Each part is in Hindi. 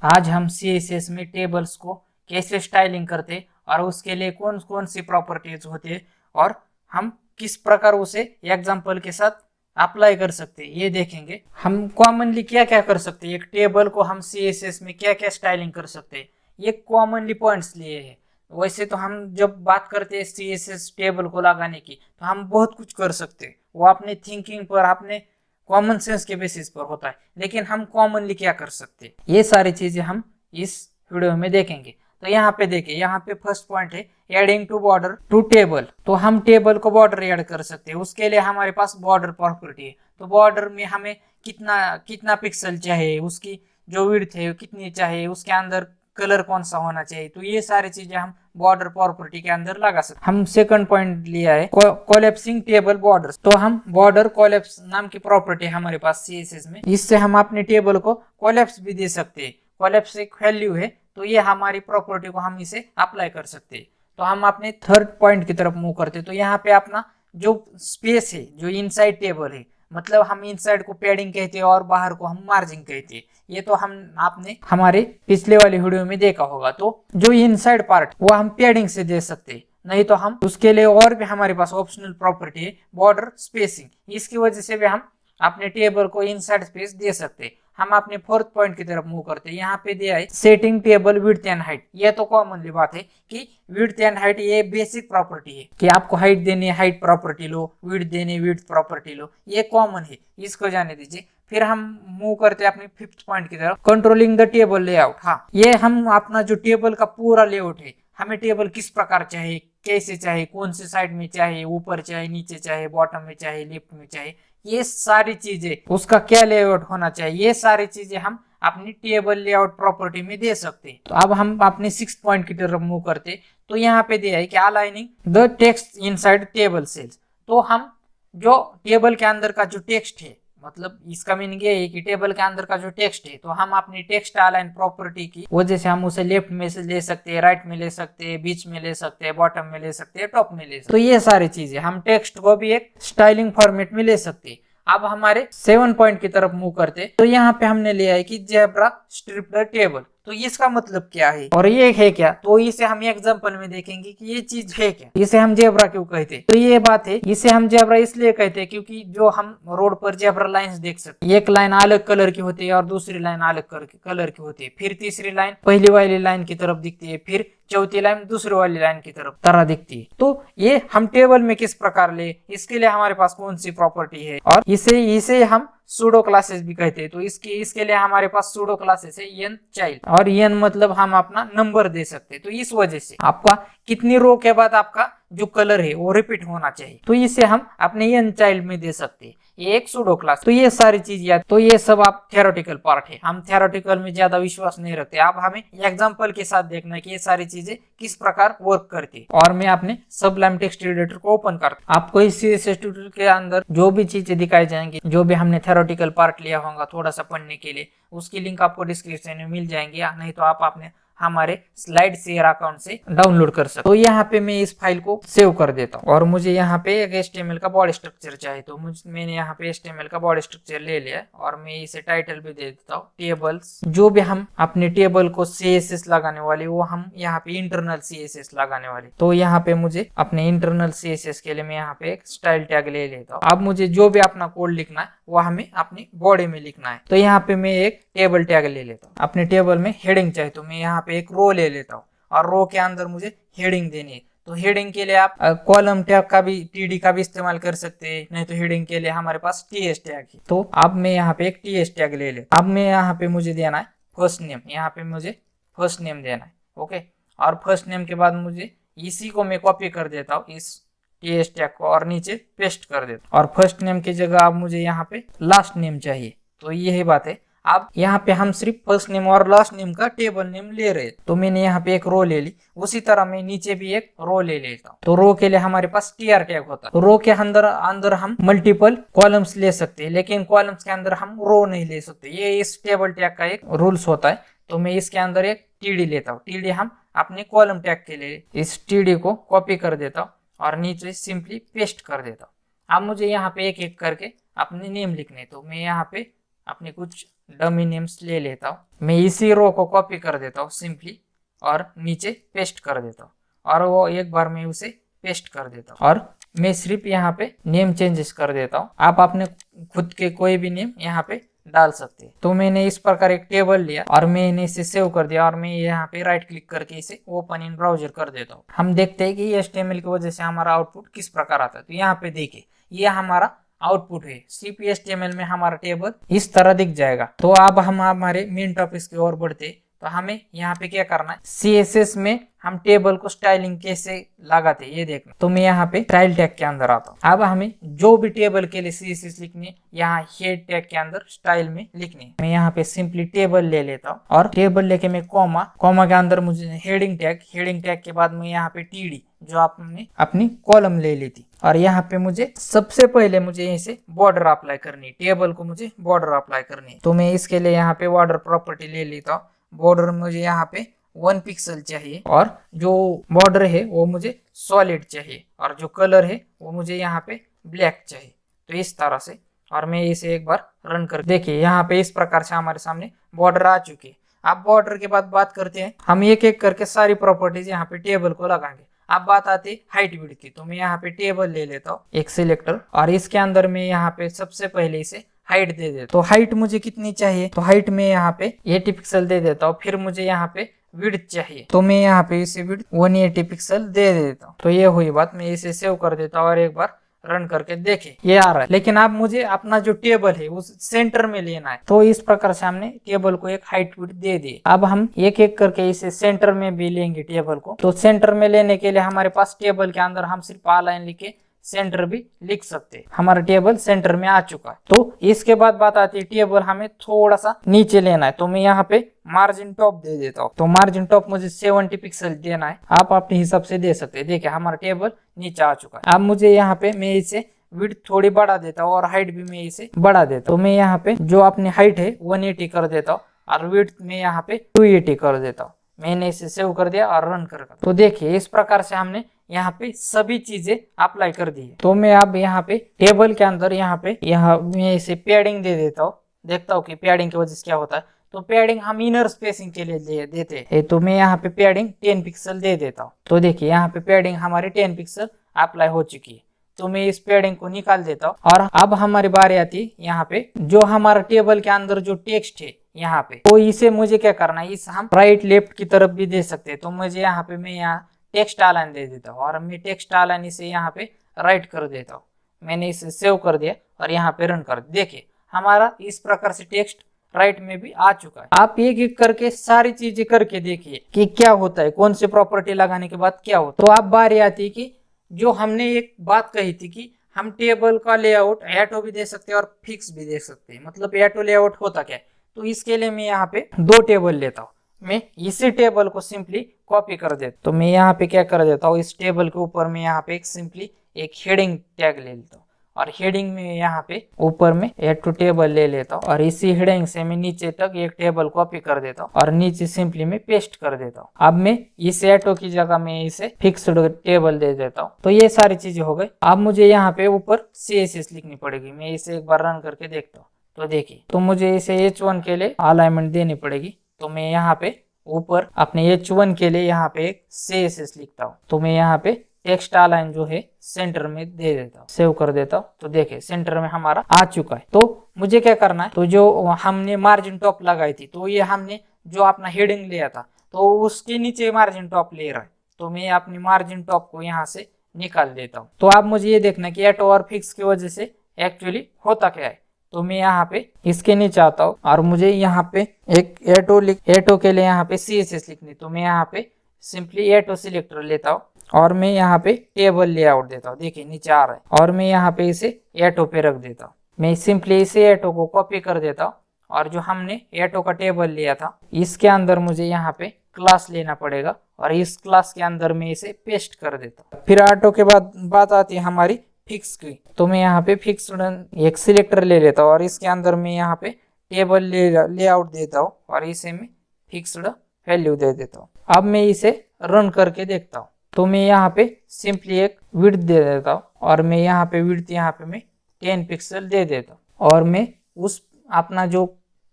आज हम CSS में टेबल्स को कैसे स्टाइलिंग करते और उसके लिए कौन कौन सी प्रॉपर्टीज होते और हम किस प्रकार उसे एग्जाम्पल के साथ अप्लाई कर सकते हैं ये देखेंगे। हम कॉमनली क्या क्या कर सकते हैं, एक टेबल को हम CSS में क्या क्या स्टाइलिंग कर सकते हैं, ये कॉमनली पॉइंट्स लिए हैं। वैसे तो हम जब बात करते हैं CSS टेबल को लगाने की तो हम बहुत कुछ कर सकते हैं, वो अपने थिंकिंग पर अपने कॉमन सेंस के बेसिस पर होता है, लेकिन हम कॉमनली क्या कर सकते हैं ये सारी चीजें हम इस वीडियो में देखेंगे। तो यहाँ पे देखिए, यहाँ पे फर्स्ट पॉइंट है adding to border to table. तो हम टेबल को बॉर्डर ऐड कर सकते हैं, उसके लिए हमारे पास बॉर्डर प्रॉपर्टी है। तो बॉर्डर में हमें कितना कितना पिक्सल चाहिए, उसकी जो विड्थ है कितनी चाहिए, उसके अंदर कलर कौन सा होना चाहिए, तो ये सारी चीजें हम बॉर्डर प्रॉपर्टी के अंदर लगा सकते। हम सेकंड पॉइंट लिया है कोलैप्सिंग टेबल बॉर्डर्स। तो हम बॉर्डर कोलैप्स नाम की प्रॉपर्टी हमारे पास CSS में, इससे हम अपने टेबल को कोलैप्स भी दे सकते हैं। कोलैप्स एक वैल्यू है, तो ये हमारी प्रॉपर्टी को हम इसे अप्लाई कर सकते हैं। तो हम अपने थर्ड पॉइंट की तरफ मूव करते हैं। तो यहाँ पे अपना जो स्पेस है, जो इनसाइड टेबल है, मतलब हम इनसाइड को पैडिंग कहते हैं और बाहर को हम मार्जिन कहते हैं। ये तो हम आपने हमारे पिछले वाली वीडियो में देखा होगा। तो जो इनसाइड पार्ट वो हम पैडिंग से दे सकते हैं, नहीं तो हम उसके लिए और भी हमारे पास ऑप्शनल प्रॉपर्टी है बॉर्डर स्पेसिंग। इसकी वजह से भी हम अपने टेबल को इनसाइड स्पेस दे सकते हैं। हम अपने फोर्थ पॉइंट की तरफ मूव करते हैं। यहाँ पे दिया है setting table width and height. ये तो कॉमनली बात है कि विड्थ एंड हाइट ये बेसिक प्रॉपर्टी है कि आपको हाइट देनी है हाइट प्रॉपर्टी लो, विड्थ देनी है विड्थ प्रॉपर्टी लो, ये कॉमन है, इसको जाने दीजिए। फिर हम मूव करते हैं अपने फिफ्थ पॉइंट की तरफ, कंट्रोलिंग द टेबल लेआउट। हाँ, ये हम अपना जो टेबल का पूरा लेआउट है, हमें टेबल किस प्रकार चाहिए, कैसे चाहिए, कौन से साइड में चाहिए, ऊपर चाहिए, नीचे चाहिए, बॉटम में चाहिए, लेफ्ट में चाहिए, ये सारी चीजें, उसका क्या लेआउट होना चाहिए, ये सारी चीजें हम अपनी टेबल लेआउट प्रॉपर्टी में दे सकते हैं। तो अब हम अपने सिक्स्थ पॉइंट की तरफ मूव करते। तो यहाँ पे दिया है कि aligning the text inside table cells. तो हम जो टेबल के अंदर का जो टेक्स्ट है, मतलब इसका मीनिंग ये है कि टेबल के अंदर का जो टेक्स्ट है, तो हम अपनी टेक्स्ट अलाइन प्रॉपर्टी की वजह से हम उसे लेफ्ट में से ले सकते हैं, राइट में ले सकते हैं, बीच में ले सकते हैं, बॉटम में ले सकते हैं, टॉप में ले सकते हैं। तो ये सारी चीजें हम टेक्स्ट को भी एक स्टाइलिंग फॉर्मेट में ले सकते हैं। अब हमारे 7 पॉइंट की तरफ मूव करते। तो यहाँ पे हमने लिया है कि जेब्रा स्ट्रिप्ड टेबल। तो इसका मतलब क्या है और ये है क्या, तो इसे हम एग्जांपल में देखेंगे कि ये चीज है क्या, इसे हम जेब्रा क्यों कहते। तो ये बात है, इसे हम जेब्रा इसलिए कहते हैं क्योंकि जो हम रोड पर जेब्रा लाइंस देख सकते हैं, एक लाइन अलग कलर की होती है और दूसरी लाइन अलग कलर की होती है, फिर तीसरी लाइन पहली वाली लाइन की तरफ दिखती है, फिर चौथी लाइन दूसरी वाली लाइन की तरह दिखती है। तो ये हम टेबल में किस प्रकार ले, इसके लिए हमारे पास कौन सी प्रॉपर्टी है, और इसे हम सूडो क्लासेस भी कहते हैं। तो इसके लिए हमारे पास सूडो क्लासेस है n चाइल्ड, और n मतलब हम अपना नंबर दे सकते हैं। तो इस वजह से आपका कितनी रो के बाद आपका जो कलर है वो रिपीट होना चाहिए, तो इसे हम अपने n चाइल्ड में दे सकते हैं, ये एक सूडो क्लास। तो ये सारी चीज याद, तो ये सब आप थियोरेटिकल पार्ट है, हम थियोरेटिकल में ज्यादा विश्वास नहीं रखते। अब हमें एग्जांपल के साथ देखना है कि ये सारी चीजें किस प्रकार वर्क करती है। और मैं अपने सबलाइम टेक्स्ट एडिटर को ओपन करता हूं। आपको इस CSS ट्यूटोरियल के अंदर जो भी चीजें दिखाई जाएंगी, जो भी हमने थियोरेटिकल पार्ट लिया होगा थोड़ा सा पढ़ने के लिए, उसकी लिंक आपको डिस्क्रिप्शन में मिल जाएंगी, या नहीं तो आप अपने हमारे स्लाइड शेयर अकाउंट से डाउनलोड कर सकते। तो यहाँ पे मैं इस फाइल को सेव कर देता हूँ, और मुझे यहाँ पे एक HTML का बॉडी स्ट्रक्चर चाहिए। तो मैंने यहाँ पे HTML का बॉडी स्ट्रक्चर ले लिया, और मैं इसे टाइटल भी दे देता हूँ टेबल्स। जो भी हम अपने टेबल को CSS लगाने वाले, वो हम यहाँ पे इंटरनल CSS लगाने वाले। तो यहाँ पे मुझे अपने इंटरनल CSS के लिए मैं यहाँ पे एक स्टाइल टैग ले लेता हूँ। अब मुझे जो भी अपना कोड लिखना है वो हमें अपनी बॉडी में लिखना है। तो यहाँ पे मैं एक टेबल टैग ले लेता हूँ। अपने टेबल में हेडिंग चाहिए, तो मैं यहाँ पे एक रो ले लेता हूँ, और रो के अंदर मुझे हेडिंग देनी है। तो हेडिंग के लिए आप कॉलम टैग का भी, TD का भी इस्तेमाल कर सकते हैं, नहीं तो हेडिंग के लिए हमारे पास TS टैग है। तो अब मैं यहाँ पे एक TS टैग ले लेता हूँ। अब मैं यहाँ पे मुझे देना है फर्स्ट नेम, यहाँ पे मुझे फर्स्ट नेम देना है, ओके। और फर्स्ट नेम के बाद मुझे इसी को मैं कॉपी कर देता हूँ, इस TS टैग को, और नीचे पेस्ट कर देता हूँ। और फर्स्ट नेम की जगह अब मुझे यहाँ पे लास्ट नेम चाहिए। तो यही बात है। अब यहाँ पे हम सिर्फ फर्स्ट नेम और लास्ट नेम का टेबल नेम ले रहे हैं। तो मैंने यहाँ पे एक रो ले ली, उसी तरह मैं नीचे भी एक रो ले लेता हूँ। तो रो के लिए हमारे पास TR टैग होता है। तो रो के अंदर हम मल्टीपल कॉलम्स ले सकते हैं, लेकिन कॉलम्स के अंदर हम रो नहीं ले सकते, ये इस टेबल टैग का एक रूल्स होता है। तो मैं इसके अंदर एक TD लेता हूँ। TD हम अपने कॉलम टैग के लिए इस TD को कॉपी कर देता हूँ, और नीचे सिंपली पेस्ट कर देता हूँ। अब मुझे यहाँ पे एक एक करके अपने नेम लिखने, तो मैं यहाँ पे अपने कुछ डमी नेम्स ले लेता हूँ। मैं इसी रो को कॉपी कर देता हूँ सिंपली और नीचे पेस्ट कर देता हूँ और वो एक बार मैं उसे पेस्ट कर देता हूँ और मैं सिर्फ यहाँ पे नेम चेंजेस कर देता हूँ। आप अपने खुद के कोई भी नेम यहाँ पे डाल सकते हैं। तो मैंने इस प्रकार एक टेबल लिया और मैंने इसे सेव कर दिया और मैं यहाँ पे राइट क्लिक करके इसे ओपन इन ब्राउजर कर देता हूँ। हम देखते हैं कि HTML की वजह से हमारा आउटपुट किस प्रकार आता है। तो यहाँ पे देखिए ये हमारा आउटपुट है। सिर्फ HTML में हमारा टेबल इस तरह दिख जाएगा। तो अब हम हमारे मेन टॉपिक की ओर बढ़ते। तो हमें यहाँ पे क्या करना है, CSS में हम टेबल को स्टाइलिंग कैसे लगाते ये देखना। तो मैं यहाँ पे स्टाइल टैग के अंदर आता हूँ। अब हमें जो भी टेबल के लिए CSS लिखनी है यहाँ हेड टैग के अंदर स्टाइल में लिखनी है। मैं यहाँ पे सिंपली टेबल ले लेता हूँ और टेबल लेके मैं कॉमा के अंदर मुझे हेडिंग टैग के बाद मैं यहाँ पे TD जो आपने अपनी कॉलम ले ली थी और यहाँ पे मुझे सबसे पहले मुझे इसे बॉर्डर अप्लाई करनी है। टेबल को मुझे बॉर्डर अप्लाई करनी है। तो मैं इसके लिए यहाँ पे बॉर्डर प्रॉपर्टी ले लेता हूँ। बॉर्डर मुझे यहाँ पे 1 पिक्सल चाहिए और जो बॉर्डर है वो मुझे सॉलिड चाहिए और जो कलर है वो मुझे यहाँ पे ब्लैक चाहिए। तो इस तरह से और मैं इसे एक बार रन कर देखिए यहाँ पे इस प्रकार से हमारे सामने बॉर्डर आ चुकी है। अब बॉर्डर के बाद बात करते हैं, हम एक एक करके सारी प्रॉपर्टीज यहाँ पे टेबल को लगाएंगे। अब बात आती है हाइट विड्थ की। तो मैं यहाँ पे टेबल ले लेता हूँ एक सिलेक्टर और इसके अंदर मैं यहाँ पे सबसे पहले इसे हाइट दे देता। तो हाइट मुझे कितनी चाहिए, तो हाइट में यहाँ पे 80 पिक्सल दे देता हूँ। फिर मुझे यहाँ पे विड्थ चाहिए तो मैं यहाँ पे इसे विड्थ 180 पिक्सल दे देता हूँ। तो ये हुई बात, मैं इसे सेव कर देता हूँ और एक बार रन करके देखे ये आ रहा है। लेकिन अब मुझे अपना जो टेबल है उस सेंटर में लेना है। तो इस प्रकार से हमने टेबल को एक हाइट विड्थ दे दी। अब हम एक एक करके इसे सेंटर में भी लेंगे टेबल को। तो सेंटर में लेने के लिए हमारे पास टेबल के अंदर हम सिर्फ अलाइन लिखे सेंटर भी लिख सकते हैं। हमारा टेबल सेंटर में आ चुका है। तो इसके बाद बात आती है टेबल हमें थोड़ा सा नीचे लेना है। तो मैं यहाँ पे मार्जिन टॉप दे देता हूँ। तो मार्जिन टॉप मुझे 70 पिक्सल देना है। आप अपने हिसाब से दे सकते हैं। देखिए हमारा टेबल नीचे आ चुका है। अब मुझे यहाँ पे मैं इसे विड्थ थोड़ी बढ़ा देता हूँ और हाइट भी मैं इसे बढ़ा देता हूँ। तो मैं यहाँ पे जो अपनी हाइट है 180 कर देता हूँ और विड्थ में यहाँ पे 280 कर देता हूँ। मैंने इसे सेव कर दिया और रन कर। तो देखिए इस प्रकार से हमने यहाँ पे सभी चीजें अप्लाई कर दी है। तो मैं अब यहाँ पे टेबल के अंदर यहाँ मैं इसे पैडिंग दे देता हूँ। देखता हूँ कि पैडिंग की वजह से क्या होता है। तो पैडिंग हम इनर स्पेसिंग के लिए देते हैं। तो मैं यहाँ पे पैडिंग 10 पिक्सल दे देता हूँ। तो देखिए यहाँ पे पैडिंग हमारी 10 पिक्सल अप्लाई हो चुकी है। तो मैं इस पैडिंग को निकाल देता हूँ और अब हमारी बारी आती है यहाँ पे जो हमारा टेबल के अंदर जो टेक्स्ट है यहाँ पे, तो इसे मुझे क्या करना है, इस हम राइट लेफ्ट की तरफ भी दे सकते हैं। तो मुझे यहाँ पे मैं यहाँ टेक्स्ट अलाइन दे देता हूँ और मैं टेक्स्ट अलाइन इसे यहाँ पे राइट कर देता हूँ। मैंने इसे सेव कर दिया और यहाँ पे रन कर। देखिए हमारा इस प्रकार से टेक्स्ट राइट में भी आ चुका है। आप एक एक करके सारी चीजें करके देखिए कि क्या होता है, कौन सी प्रॉपर्टी लगाने के बाद क्या होता है। तो अब बारी आती है कि जो हमने एक बात कही थी कि हम टेबल का लेआउट ऑटो भी दे सकते हैं और फिक्स भी दे सकते हैं। मतलब ऑटो लेआउट होता क्या है, तो इसके लिए मैं यहाँ पे 2 टेबल लेता हूँ। मैं इसी टेबल को सिंपली कॉपी कर देता हूँ। तो मैं यहाँ पे क्या कर देता हूँ, इस टेबल के ऊपर मैं यहाँ पे सिंपली एक हेडिंग टैग ले लेता हूँ और हेडिंग में यहाँ पे ऊपर में ऐड टू टेबल ले लेता हूँ और इसी हेडिंग से मैं नीचे तक एक टेबल कॉपी कर देता हूँ और नीचे सिंपली मैं पेस्ट कर देता हूँ। अब मैं इस ऐटो की जगह में इसे फिक्स्ड टेबल दे देता हूँ। तो ये सारी चीजें हो गई। अब मुझे यहाँ पे ऊपर CSS लिखनी पड़ेगी। मैं इसे एक बार रन करके देखता हूँ। तो देखिए तो मुझे इसे H1 के लिए अलाइनमेंट देनी पड़ेगी। तो मैं यहाँ पे ऊपर अपने H1 के लिए यहाँ पे एक CSS लिखता हूँ। तो मैं यहाँ पे टेक्स्ट अलाइन जो है सेंटर में दे देता हूँ, सेव कर देता हूँ। तो देखिए सेंटर में हमारा आ चुका है। तो मुझे क्या करना है, तो जो हमने मार्जिन टॉप लगाई थी, तो ये हमने जो अपना हेडिंग लिया था तो उसके नीचे मार्जिन टॉप ले रहा है। तो मैं अपनी मार्जिन टॉप को यहाँ से निकाल देता हूँ। तो अब मुझे ये देखना कि ऑटो और फिक्स की वजह से एक्चुअली होता क्या है। तो मैं यहाँ पे इसके नीचे आता हूँ और मुझे यहाँ पे एक ऑटो के लिए यहाँ पे CSS लिखनी। तो मैं यहाँ पे सिंपली ऑटो सिलेक्टर लेता हूँ और मैं यहाँ पे टेबल लेआउट देता हूँ। देखिए नीचे आ रहा है और मैं यहाँ पे इसे ऑटो पे रख देता हूँ। मैं सिंपली इसे ऑटो को कॉपी कर देता हूँ और जो हमने ऑटो का टेबल लिया था इसके अंदर मुझे यहाँ पे क्लास लेना पड़ेगा और इस क्लास के अंदर मैं इसे पेस्ट कर देता हूँ। फिर ऑटो के बाद बात आती है हमारी फिक्स की। तो मैं यहाँ पे फिक्स एक सिलेक्टर ले लेता हूँ और इसके अंदर मैं यहाँ पे टेबल लेआउट देता हूँ और इसे मैं फिक्स्ड वैल्यू दे देता हूँ। अब मैं इसे रन करके देखता हूँ। तो मैं यहाँ पे सिंपली एक विड्थ दे देता हूँ और मैं यहाँ पे विड्थ यहाँ पे मैं 10 पिक्सल दे देता हूँ और मैं उस अपना जो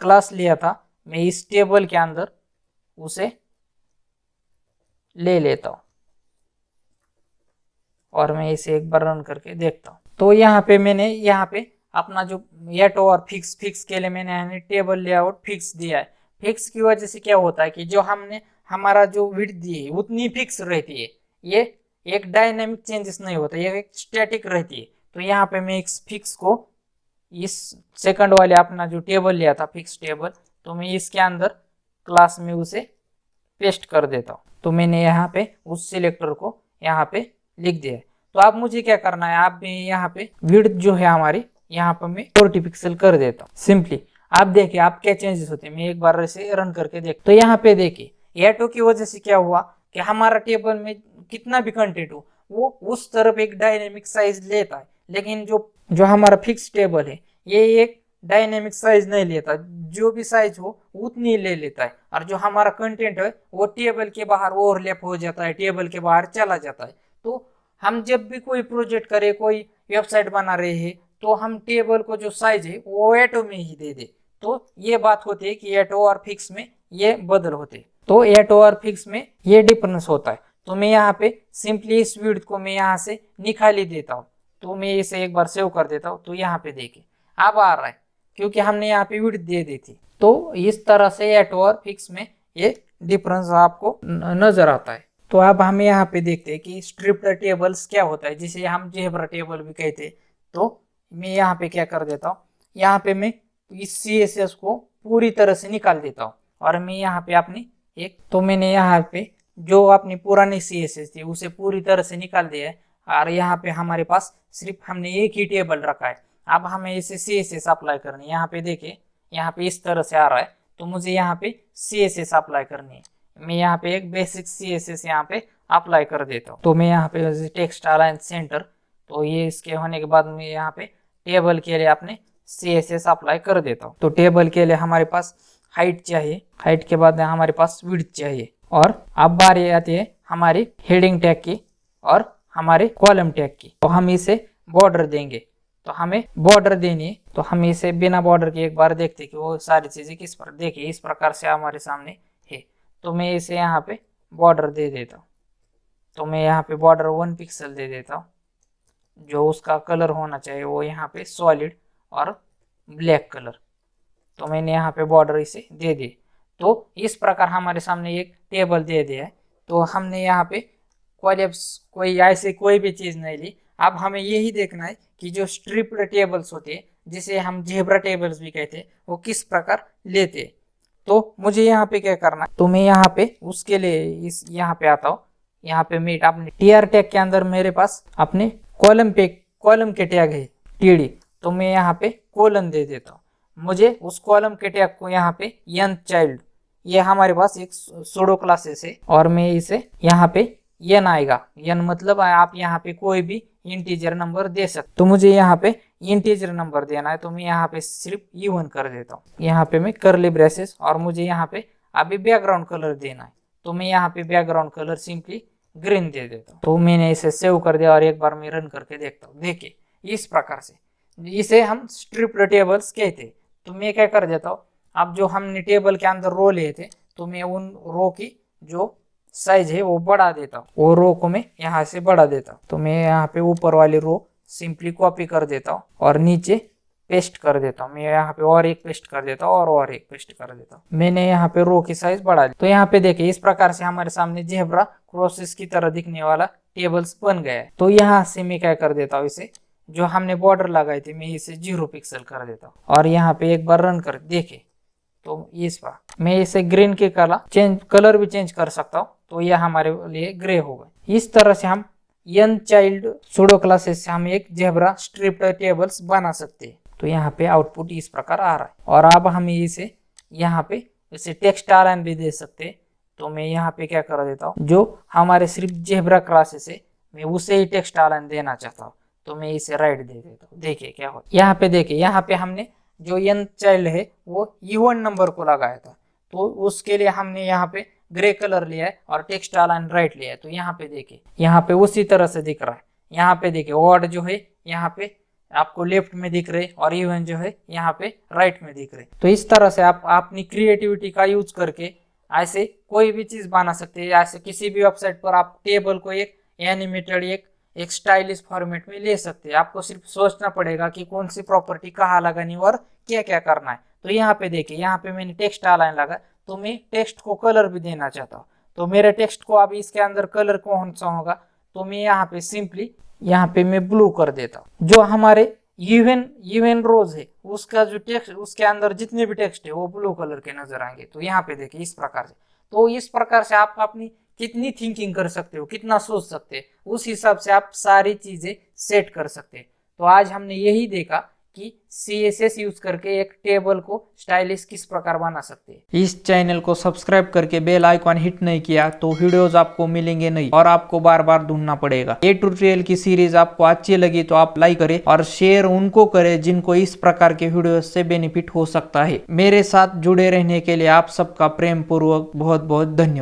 क्लास लिया था मैं इस टेबल के अंदर उसे ले लेता हूं और मैं इसे एक बार रन करके देखता हूं। तो यहाँ पे मैंने यहाँ पे अपना जो एटो और फिक्स के लिए मैंने टेबल लेआउट फिक्स दिया है। फिक्स की वजह से क्या होता है कि जो हमने हमारा जो विड्थ दी है उतनी फिक्स रहती है, ये एक डायनेमिक चेंजेस नहीं होता, ये एक स्टैटिक रहती है। तो यहाँ पे मैं इस फिक्स को इस सेकंड वाले अपना जो टेबल लिया था फिक्स टेबल, तो मैं इसके अंदर क्लास में उसे पेस्ट कर देता हूँ। तो मैंने यहाँ पे उस सिलेक्टर को यहाँ पे लिख दिया है। तो अब मुझे क्या करना है, आप यहाँ पे विड्थ जो है हमारी यहाँ पर मैं 40 पिक्सल कर देता हूँ सिंपली। आप देखिए आप क्या चेंजेस होते हैं, मैं एक बार इसे रन करके देख। तो यहाँ पे देखिए एटो की वजह से क्या हुआ कि हमारा टेबल में कितना भी कंटेंट हो वो उस तरफ एक डायनेमिक साइज लेता है, लेकिन जो हमारा फिक्स टेबल है ये एक डायनेमिक साइज नहीं लेता, जो भी साइज हो उतनी ले लेता है। और जो हमारा कंटेंट है वो टेबल के बाहर ओवरलैप हो जाता है, टेबल के बाहर चला जाता है। तो हम जब भी कोई प्रोजेक्ट करें, कोई वेबसाइट बना रहे हैं, तो हम टेबल को जो साइज है वो एटो में ही दे दे। तो ये बात होती है कि एटो और फिक्स में ये बदल होते, तो एटो और फिक्स में ये डिफरेंस होता है। तो मैं यहाँ पे सिंपली इस विड्थ को मैं यहाँ से निकाल ही देता हूँ। तो मैं इसे एक बार सेव कर देता हूँ। तो यहाँ पे देखिए अब आ रहा है क्योंकि हमने यहाँ पे विड्थ दे दी थी। तो इस तरह से एटो और फिक्स में ये डिफरेंस आपको नजर आता है। तो अब हम यहाँ पे देखते हैं कि स्ट्रिप्ड टेबल्स क्या होता है, जिसे हम जेब्रा टेबल भी कहते हैं। तो मैं यहाँ पे क्या कर देता हूँ, यहाँ पे मैं इस CSS को पूरी तरह से निकाल देता हूँ और मैं यहाँ पे अपनी एक, तो मैंने यहाँ पे जो अपनी पुरानी CSS थी उसे पूरी तरह से निकाल दिया है और यहाँ पे हमारे पास सिर्फ हमने एक ही टेबल रखा है। अब हमें इसे CSS अप्लाई करनी है। यहाँ पे देखिए यहाँ पे इस तरह से आ रहा है, तो मुझे यहाँ पे CSS अप्लाई करनी है। मैं यहाँ पे एक बेसिक CSS यहाँ पे अप्लाई कर देता हूँ। तो मैं यहाँ पे टेक्स्ट अलाइन सेंटर, तो ये इसके होने के बाद मैं यहाँ पे टेबल के लिए अपने CSS अप्लाई कर देता हूँ। तो टेबल के लिए हमारे पास हाइट चाहिए, हाइट के बाद हमारे पास विड्थ चाहिए, और अब बारी आती है हमारी हेडिंग टैग की और हमारे कॉलम टैग की। तो हम इसे बॉर्डर देंगे, तो हमें बॉर्डर देनी है। तो हम इसे बिना बॉर्डर के एक बार देखते कि वो सारी चीजें किस पर, देखिए इस प्रकार से हमारे सामने है। तो मैं इसे यहाँ पे बॉर्डर दे देता हूँ। तो मैं यहाँ पे बॉर्डर 1 पिक्सल दे देता हूँ। जो उसका कलर होना चाहिए वो यहाँ पे सॉलिड और ब्लैक कलर। तो मैंने यहाँ पे बॉर्डर इसे दे दी। तो इस प्रकार हमारे सामने एक टेबल दे दिया है। तो हमने यहाँ पे कोई ऐसे कोई भी चीज नहीं ली। अब हमें यही देखना है कि जो स्ट्रिप्ड टेबल्स होते हैं, जिसे हम जेब्रा टेबल्स भी कहते हैं, वो किस प्रकार लेते हैं। तो मुझे यहाँ पे क्या करना है, तो मैं यहाँ पे उसके लिए इस यहाँ पे आता हूँ। यहाँ पे मैं अपने TR टैग के अंदर मेरे पास अपने कॉलम के टैग है TD। तो मैं यहाँ पे कोलन दे देता हूँ। मुझे उस कॉलम के टैग को यहाँ पे n चाइल्ड, ये हमारे पास एक सूडो क्लासेस है, और मैं इसे यहाँ पे n आएगा। n मतलब आप यहाँ पे कोई भी इंटीजर नंबर दे सकते। तो मुझे यहाँ पे इंटीजर नंबर देना है, तो मैं यहाँ पे सिर्फ E1 कर देता हूँ। यहाँ पे मैं करली ब्रेसेस, और मुझे यहाँ पे अभी बैकग्राउंड कलर देना है। तो मैं यहाँ पे बैकग्राउंड कलर सिंपली ग्रीन दे देता हूँ। तो मैंने इसे सेव कर दिया और एक बार मैं रन करके देखता हूँ। देखिए इस प्रकार से, इसे हम स्ट्रिप्ड टेबल्स कहते हैं। तो मैं क्या कर देता हूँ, अब जो हमने टेबल के अंदर रो लिए थे, तो मैं उन रो की जो साइज है वो बढ़ा देता हूँ। वो रो को मैं यहाँ से बढ़ा देता हूँ। तो मैं यहाँ पे ऊपर वाली रो सिंपली कॉपी कर देता हूँ और नीचे पेस्ट कर देता हूँ। मैं यहाँ पे और एक पेस्ट कर देता हूँ और एक पेस्ट कर देता हूँ। मैंने यहाँ पे रो की साइज बढ़ा दी। तो यहाँ पे देखिए इस प्रकार से हमारे सामने जेब्रा क्रॉसेस की तरह दिखने वाला टेबल्स बन गया है। तो यहाँ से मैं क्या कर देता हूँ, इसे जो हमने बॉर्डर लगाई थी मैं इसे 0 पिक्सल कर देता हूँ और यहाँ पे एक बार रन कर देखे। तो इस बार मैं इसे ग्रीन के कलर भी चेंज कर सकता हूँ। तो यह हमारे लिए ग्रे होगा। इस तरह से हम n चाइल्ड सूडो क्लासेस से हम एक जेब्रा स्ट्रिप्ड टेबल्स बना सकते हैं। तो यहाँ पे आउटपुट इस प्रकार आ रहा है। और अब हम इसे यहाँ पे इसे टेक्स्ट अलाइन भी दे सकते हैं। तो मैं यहाँ पे क्या कर देता हूँ, जो हमारे सिर्फ जेब्रा क्लासेस है मैं उसे ही टेक्स्ट अलाइन देना चाहता हूँ। तो मैं इसे राइट दे देता हूँ। देखिए क्या हो, यहाँ पे देखिए यहाँ पे हमने जो n चाइल्ड है वो E1 नंबर को लगाया था। तो उसके लिए हमने यहाँ पे ग्रे कलर लिया है और टेक्स्ट अलाइन राइट लिया है। तो यहाँ पे देखिए यहाँ पे उसी तरह से दिख रहा है। यहाँ पे देखिए वर्ड जो है यहाँ पे आपको लेफ्ट में दिख रहे और इवन जो है यहाँ पे राइट में दिख रहे। तो इस तरह से आप अपनी क्रिएटिविटी का यूज करके ऐसे कोई भी चीज बना सकते हैं। ऐसे किसी भी वेबसाइट पर आप टेबल को एक एनिमेटेड एक स्टाइलिश फॉर्मेट में ले सकते हैं। आपको सिर्फ सोचना पड़ेगा कि कौन सी प्रॉपर्टी कहाँ लगानी और क्या क्या करना है। तो यहाँ पे देखिए, यहाँ पे मैंने टेक्स्ट अलाइन लगा, तो मैं टेक्स्ट को कलर भी देना चाहता हूँ। तो मेरे टेक्स्ट को अभी इसके अंदर कलर कौन सा होगा, तो मैं यहाँ पे सिंपली यहाँ पे मैं ब्लू कर देता हूँ। जो हमारे इवन रोज है उसका जो टेक्स्ट, उसके अंदर जितने भी टेक्स्ट है वो ब्लू कलर के नजर आएंगे। तो यहाँ पे देखिए इस प्रकार से। तो इस प्रकार से आप अपनी कितनी थिंकिंग कर सकते हो, कितना सोच सकते हैं, उस हिसाब से आप सारी चीजें सेट कर सकते हैं। तो आज हमने यही देखा कि CSS यूज करके एक टेबल को स्टाइलिश किस प्रकार बना सकते हैं। इस चैनल को सब्सक्राइब करके बेल आइकॉन हिट नहीं किया तो वीडियोस आपको मिलेंगे नहीं और आपको बार बार ढूंढना पड़ेगा। ये ट्यूटोरियल की सीरीज आपको अच्छी लगी तो आप लाइक करें और शेयर उनको करें जिनको इस प्रकार के वीडियो से बेनिफिट हो सकता है। मेरे साथ जुड़े रहने के लिए आप सबका प्रेम पूर्वक बहुत बहुत धन्यवाद।